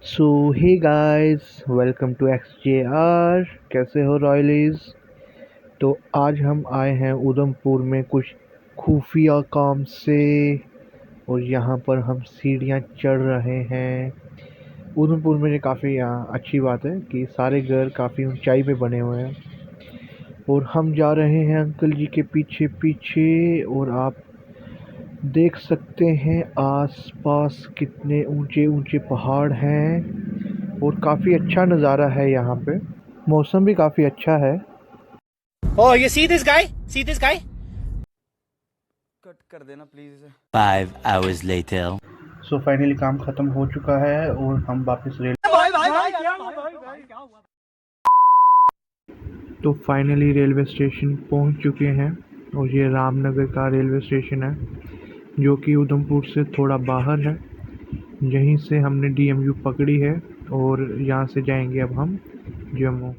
So hey guys, welcome to XJR। कैसे हो रॉयलीज? तो आज हम आए हैं उधमपुर में कुछ खुफिया काम से, और यहाँ पर हम सीढ़ियाँ चढ़ रहे हैं। उधमपुर में ये काफ़ी अच्छी बात है कि सारे घर काफ़ी ऊंचाई पे बने हुए हैं, और हम जा रहे हैं अंकल जी के पीछे पीछे। और आप देख सकते हैं आसपास कितने ऊंचे ऊंचे पहाड़ हैं, और काफ़ी अच्छा नज़ारा है यहाँ पे। मौसम भी काफ़ी अच्छा है। Oh, you see this guy? See this guy? Cut कर देना प्लीज इसे। 5 hours later. सो फाइनली काम ख़त्म हो चुका है और हम वापस तो फाइनली रेलवे स्टेशन पहुंच चुके हैं, और ये रामनगर का रेलवे स्टेशन है जो कि उधमपुर से थोड़ा बाहर है। यहीं से हमने DMU पकड़ी है और यहाँ से जाएंगे अब हम जम्मू।